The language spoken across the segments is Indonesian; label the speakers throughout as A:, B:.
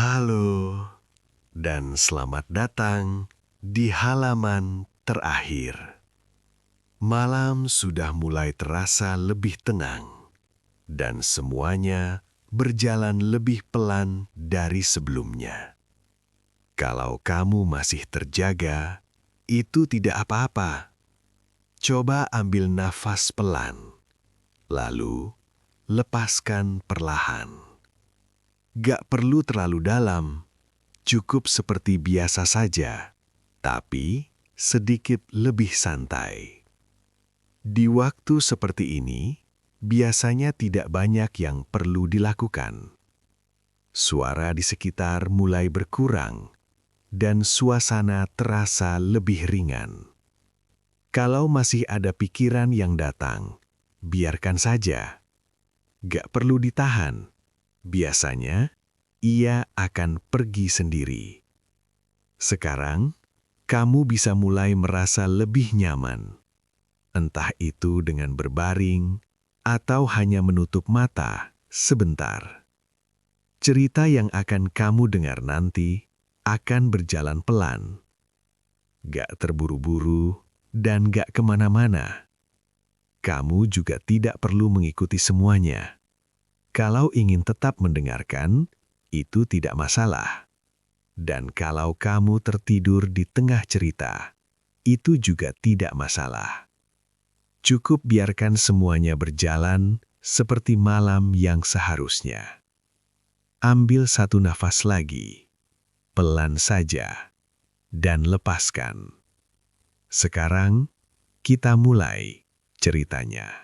A: Halo, dan selamat datang di halaman terakhir. Malam sudah mulai terasa lebih tenang, dan semuanya berjalan lebih pelan dari sebelumnya. Kalau kamu masih terjaga, itu tidak apa-apa. Coba ambil nafas pelan, lalu lepaskan perlahan. Gak perlu terlalu dalam, cukup seperti biasa saja, tapi sedikit lebih santai. Di waktu seperti ini, biasanya tidak banyak yang perlu dilakukan. Suara di sekitar mulai berkurang, dan suasana terasa lebih ringan. Kalau masih ada pikiran yang datang, biarkan saja. Gak perlu ditahan. Biasanya, ia akan pergi sendiri. Sekarang, kamu bisa mulai merasa lebih nyaman. Entah itu dengan berbaring, atau hanya menutup mata sebentar. Cerita yang akan kamu dengar nanti akan berjalan pelan. Gak terburu-buru dan gak kemana-mana. Kamu juga tidak perlu mengikuti semuanya. Kalau ingin tetap mendengarkan, itu tidak masalah. Dan kalau kamu tertidur di tengah cerita, itu juga tidak masalah. Cukup biarkan semuanya berjalan seperti malam yang seharusnya. Ambil satu nafas lagi, pelan saja, dan lepaskan. Sekarang, kita mulai ceritanya.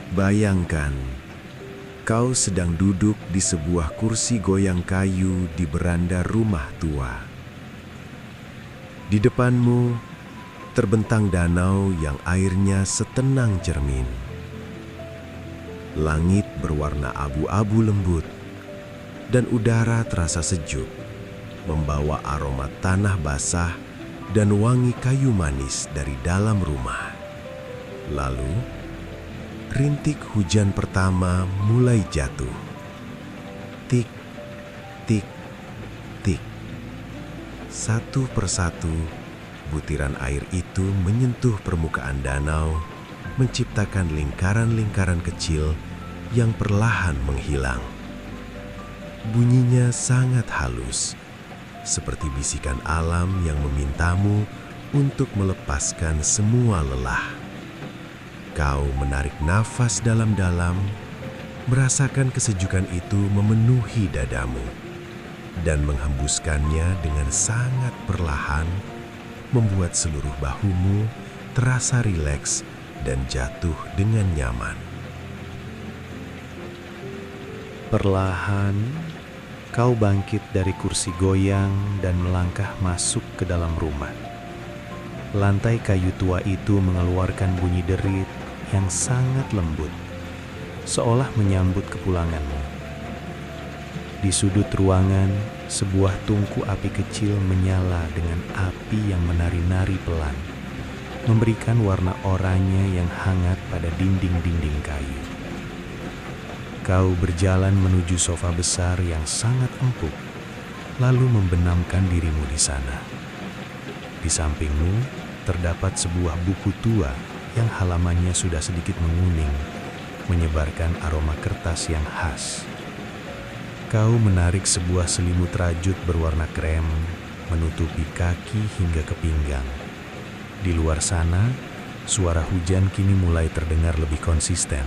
A: Bayangkan, kau sedang duduk di sebuah kursi goyang kayu di beranda rumah tua. Di depanmu, terbentang danau yang airnya setenang cermin. Langit berwarna abu-abu lembut, dan udara terasa sejuk, membawa aroma tanah basah dan wangi kayu manis dari dalam rumah. Lalu, rintik hujan pertama mulai jatuh. Tik, tik, tik. Satu persatu, butiran air itu menyentuh permukaan danau, menciptakan lingkaran-lingkaran kecil yang perlahan menghilang. Bunyinya sangat halus, seperti bisikan alam yang memintamu untuk melepaskan semua lelah. Kau menarik nafas dalam-dalam, merasakan kesejukan itu memenuhi dadamu, dan menghembuskannya dengan sangat perlahan, membuat seluruh bahumu terasa rileks dan jatuh dengan nyaman.
B: Perlahan, kau bangkit dari kursi goyang dan melangkah masuk ke dalam rumah. Lantai kayu tua itu mengeluarkan bunyi derit yang sangat lembut, seolah menyambut kepulanganmu. Di sudut ruangan, sebuah tungku api kecil menyala dengan api yang menari-nari pelan, memberikan warna oranye yang hangat pada dinding-dinding kayu. Kau berjalan menuju sofa besar yang sangat empuk, lalu membenamkan dirimu di sana. Di sampingmu terdapat sebuah buku tua yang halamannya sudah sedikit menguning, menyebarkan aroma kertas yang khas. Kau menarik sebuah selimut rajut berwarna krem, menutupi kaki hingga ke pinggang. Di luar sana, suara hujan kini mulai terdengar lebih konsisten.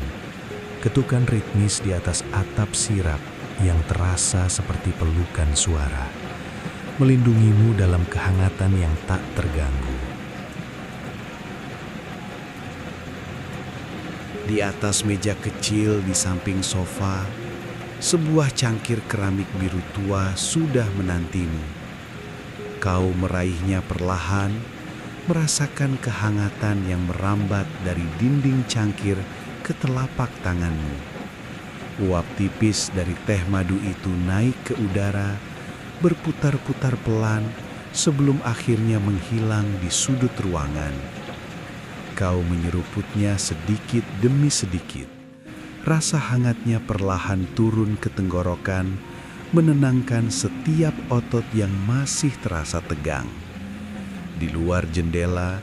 B: Ketukan ritmis di atas atap sirap yang terasa seperti pelukan suara, melindungimu dalam kehangatan yang tak terganggu. Di atas meja kecil di samping sofa, sebuah cangkir keramik biru tua sudah menantimu. Kau meraihnya perlahan, merasakan kehangatan yang merambat dari dinding cangkir ke telapak tanganmu. Uap tipis dari teh madu itu naik ke udara, berputar-putar pelan sebelum akhirnya menghilang di sudut ruangan.
A: Kau menyeruputnya sedikit demi sedikit. Rasa hangatnya perlahan turun ke tenggorokan, menenangkan setiap otot yang masih terasa tegang. Di luar jendela,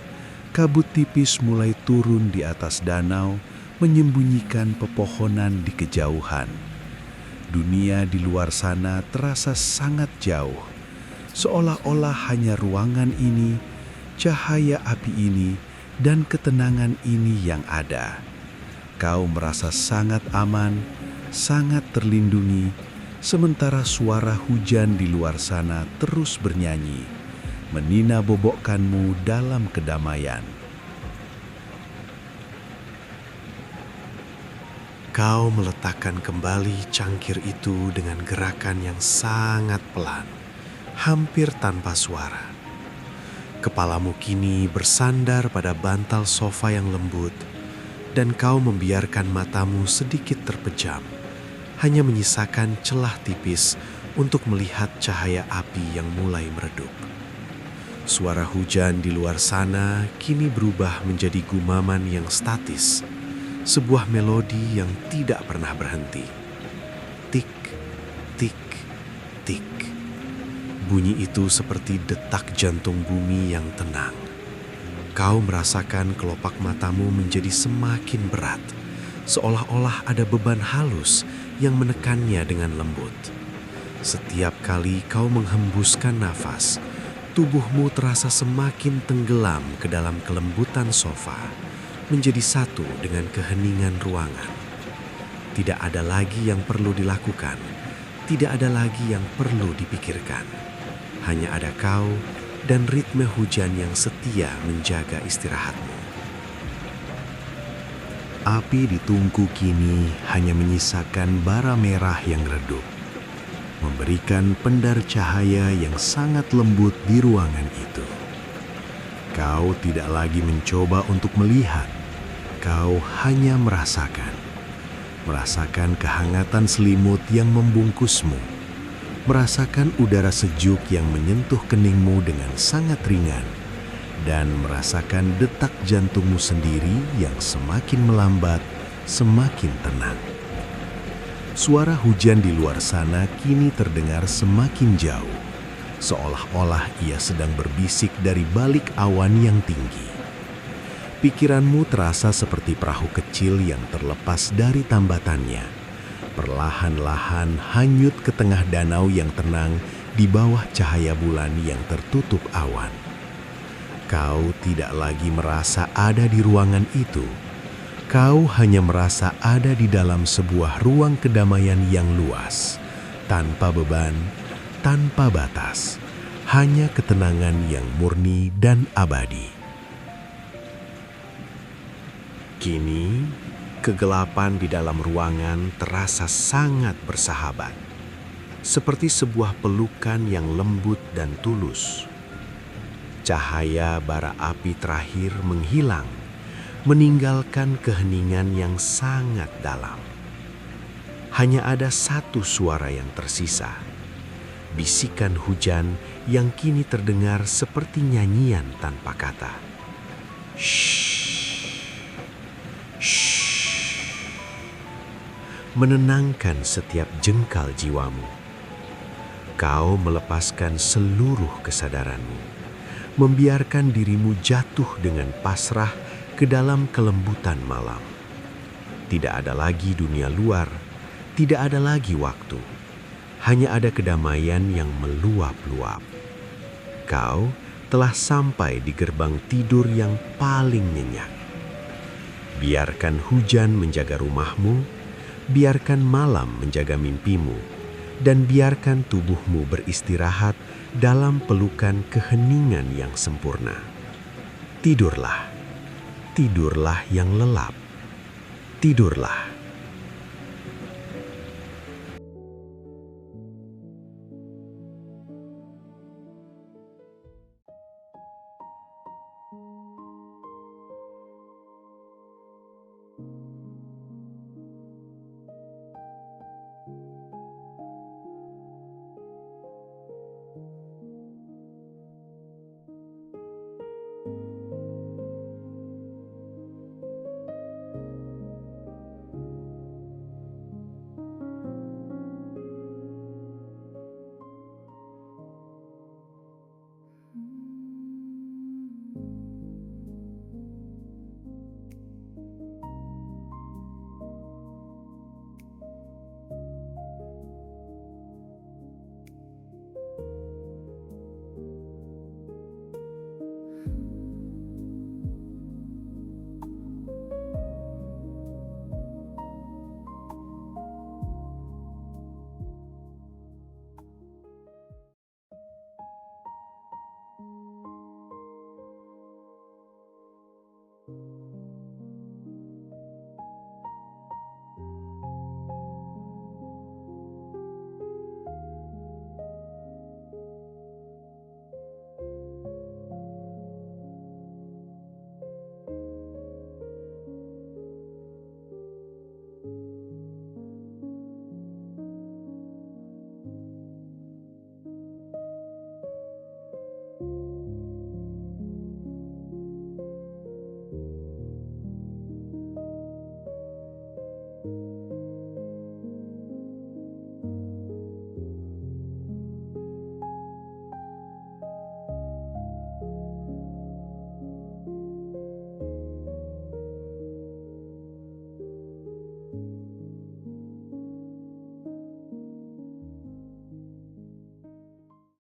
A: kabut tipis mulai turun di atas danau, menyembunyikan pepohonan di kejauhan. Dunia di luar sana terasa sangat jauh, seolah-olah hanya ruangan ini, cahaya api ini, dan ketenangan ini yang ada. Kau merasa sangat aman, sangat terlindungi, sementara suara hujan di luar sana terus bernyanyi, menina-bobokkanmu dalam kedamaian.
B: Kau meletakkan kembali cangkir itu dengan gerakan yang sangat pelan, hampir tanpa suara. Kepalamu kini bersandar pada bantal sofa yang lembut, dan kau membiarkan matamu sedikit terpejam, hanya menyisakan celah tipis untuk melihat cahaya api yang mulai meredup. Suara hujan di luar sana kini berubah menjadi gumaman yang statis, sebuah melodi yang tidak pernah berhenti. Tik, tik, tik. Bunyi itu seperti detak jantung bumi yang tenang. Kau merasakan kelopak matamu menjadi semakin berat, seolah-olah ada beban halus yang menekannya dengan lembut. Setiap kali kau menghembuskan nafas, tubuhmu terasa semakin tenggelam ke dalam kelembutan sofa, menjadi satu dengan keheningan ruangan. Tidak ada lagi yang perlu dilakukan, tidak ada lagi yang perlu dipikirkan. Hanya ada kau dan ritme hujan yang setia menjaga istirahatmu.
A: Api di tungku kini hanya menyisakan bara merah yang redup, memberikan pendar cahaya yang sangat lembut di ruangan itu. Kau tidak lagi mencoba untuk melihat, kau hanya merasakan kehangatan selimut yang membungkusmu, merasakan udara sejuk yang menyentuh keningmu dengan sangat ringan, dan merasakan detak jantungmu sendiri yang semakin melambat, semakin tenang. Suara hujan di luar sana kini terdengar semakin jauh, seolah-olah ia sedang berbisik dari balik awan yang tinggi. Pikiranmu terasa seperti perahu kecil yang terlepas dari tambatannya, perlahan-lahan hanyut ke tengah danau yang tenang di bawah cahaya bulan yang tertutup awan. Kau tidak lagi merasa ada di ruangan itu. Kau hanya merasa ada di dalam sebuah ruang kedamaian yang luas, tanpa beban, tanpa batas, hanya ketenangan yang murni dan abadi. Kini, kegelapan di dalam ruangan terasa sangat bersahabat, seperti sebuah pelukan yang lembut dan tulus. Cahaya bara api terakhir menghilang, meninggalkan keheningan yang sangat dalam. Hanya ada satu suara yang tersisa, bisikan hujan yang kini terdengar seperti nyanyian tanpa kata. Shh. Menenangkan setiap jengkal jiwamu. Kau melepaskan seluruh kesadaranmu, membiarkan dirimu jatuh dengan pasrah ke dalam kelembutan malam. Tidak ada lagi dunia luar, tidak ada lagi waktu. Hanya ada kedamaian yang meluap-luap. Kau telah sampai di gerbang tidur yang paling nyenyak. Biarkan hujan menjaga rumahmu, biarkan malam menjaga mimpimu, dan biarkan tubuhmu beristirahat dalam pelukan keheningan yang sempurna. Tidurlah, tidurlah yang lelap, tidurlah.